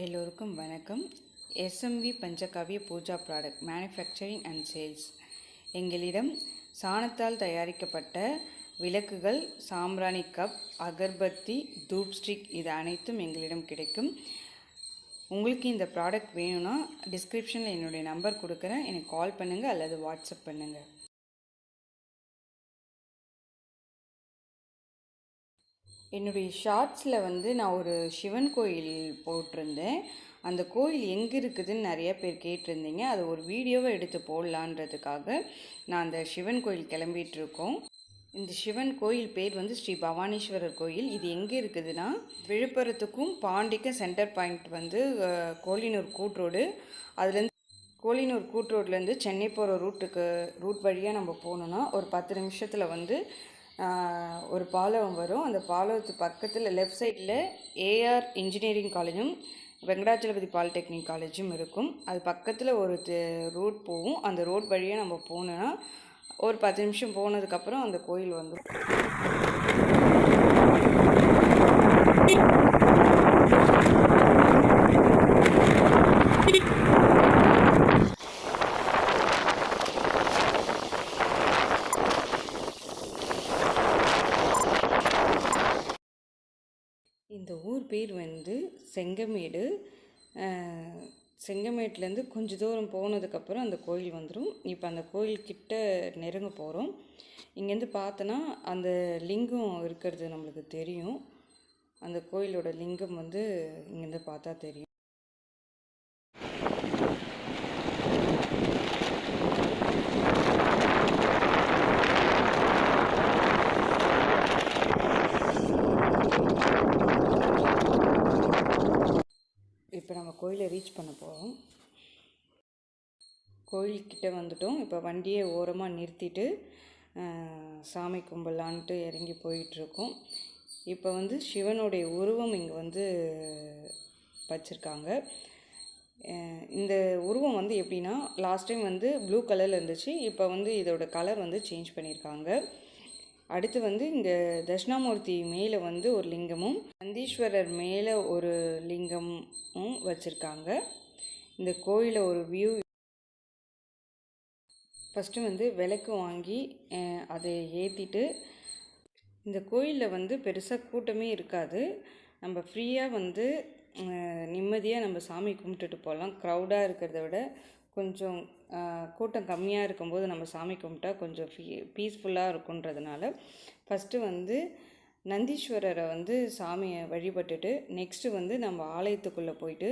எல்லோருக்கும் வணக்கம். SMV Panchagavya puja product manufacturing and sales. எங்களிடம் சாணத்தால் தயாரிக்கப்பட்ட விளக்குகள், சாம்பிராணி கப், அகர்பத்தி, தூப் ஸ்டிக் இது அனைத்தும் எங்களிடம் கிடைக்கும். உங்களுக்கு இந்த ப்ராடக்ட் வேணும்னா டிஸ்கிரிப்ஷனில் என்னுடைய நம்பர் கொடுக்குறேன். எனக்கு கால் பண்ணுங்கள் அல்லது வாட்ஸ்அப் பண்ணுங்கள். என்னுடைய ஷார்ட்ஸில் நான் ஒரு சிவன் கோயில் போட்டிருந்தேன். அந்த கோயில் எங்கே இருக்குதுன்னு நிறைய பேர் கேட்டிருந்தீங்க. அது ஒரு வீடியோவை எடுத்து போடலான்றதுக்காக நான் அந்த சிவன் கோயில் கிளம்பிகிட்ருக்கோம். இந்த சிவன் கோயில் பேர் ஸ்ரீ பவானீஸ்வரர் கோயில். இது எங்கே இருக்குதுன்னா, விழுப்புரத்துக்கும் பாண்டிக்கும் சென்டர் பாயிண்ட் கோலினூர் கூட்ரோடு. அதுலேருந்து கோலினூர் கூட்ரோட்லேருந்து சென்னை போகிற ரூட் வழியாக நம்ம போகணுன்னா ஒரு 10 நிமிஷத்தில் ஒரு பாலம் வரும். அந்த பாலத்து பக்கத்தில் லெஃப்ட் சைடில் ஏஆர் இன்ஜினியரிங் காலேஜும் வெங்கடாச்சலபதி பாலிடெக்னிக் காலேஜும் இருக்கும். அது பக்கத்தில் ஒரு ரோட் போகும். அந்த ரோட் வழியாக நம்ம போனோன்னா ஒரு 10 நிமிஷம் போனதுக்கப்புறம் அந்த கோயில் வந்துடும். இந்த ஊர் பேர் செங்கமேடு. செங்கமேட்லேருந்து கொஞ்சம் தூரம் போனதுக்கப்புறம் அந்த கோயில் வந்துடும். இப்போ அந்த கோயில்கிட்ட நெருங்க போகிறோம். இங்கேருந்து பார்த்தோன்னா அந்த லிங்கம் இருக்கிறது நம்மளுக்கு தெரியும். அந்த கோயிலோட லிங்கம் இங்கேருந்து பார்த்தா தெரியும். இப்போ நம்ம கோயிலை ரீச் பண்ண போகிறோம். கோயில்கிட்ட வந்துட்டோம். இப்போ வண்டியை ஓரமாக நிறுத்திட்டு சாமி கும்பிடலான்ட்டு இறங்கி போயிட்டுருக்கோம். இப்போ சிவனுடைய உருவம் இங்கே வச்சுருக்காங்க. இந்த உருவம் எப்படின்னா, லாஸ்ட் டைம் ப்ளூ கலரில் இருந்துச்சு. இப்போ இதோட கலர் சேஞ்ச் பண்ணியிருக்காங்க. அடுத்து இங்கே தட்சிணாமூர்த்தி மேலே ஒரு லிங்கமும், நந்தீஸ்வரர் மேலே ஒரு லிங்கமும் வச்சுருக்காங்க. இந்த கோயிலை ஒரு வியூ. ஃபஸ்ட்டு விளக்கு வாங்கி அதை ஏற்றிட்டு, இந்த கோயிலில் பெருசாக கூட்டமே இருக்காது. நம்ம ஃப்ரீயாக நிம்மதியாக நம்ம சாமி கும்பிட்டுட்டு போகலாம். க்ரௌடாக இருக்கிறத விட கொஞ்சம் கூட்டம் கம்மியாக இருக்கும்போது நம்ம சாமி கும்பிட்டா கொஞ்சம் பீஸ்ஃபுல்லாக இருக்குன்றதுனால ஃபஸ்ட்டு நந்தீஸ்வரரை சாமியை வழிபட்டுட்டு நெக்ஸ்ட்டு நம்ம ஆலயத்துக்குள்ளே போயிட்டு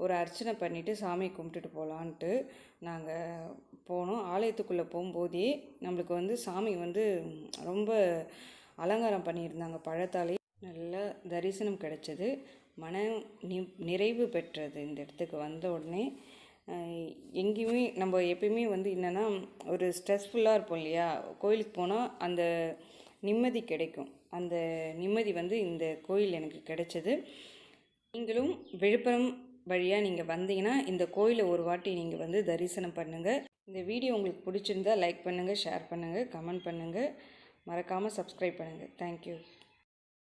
ஒரு அர்ச்சனை பண்ணிவிட்டு சாமி கும்பிட்டுட்டு போகலான்ட்டு நாங்கள் போனோம். ஆலயத்துக்குள்ளே போகும்போதே நம்மளுக்கு சாமி ரொம்ப அலங்காரம் பண்ணியிருந்தாங்க. பழத்தாலே நல்லா தரிசனம் கிடைச்சது. மன நிறைவு பெற்றது. இந்த இடத்துக்கு வந்த உடனே எங்கேயுமே நம்ம எப்பயுமே என்னென்னா ஒரு ஸ்ட்ரெஸ்ஃபுல்லாக இருப்போம் இல்லையா, கோயிலுக்கு போனால் அந்த நிம்மதி கிடைக்கும். அந்த நிம்மதி இந்த கோயில் எனக்கு கிடைச்சது. நீங்களும் விழுப்புரம் வழியாக நீங்கள் வந்தீங்கன்னா இந்த கோயிலை ஒரு வாட்டி நீங்கள் தரிசனம் பண்ணுங்கள். இந்த வீடியோ உங்களுக்கு பிடிச்சிருந்தால் லைக் பண்ணுங்கள், ஷேர் பண்ணுங்கள், கமெண்ட் பண்ணுங்கள், மறக்காமல் சப்ஸ்கிரைப் பண்ணுங்கள். தேங்க்யூ.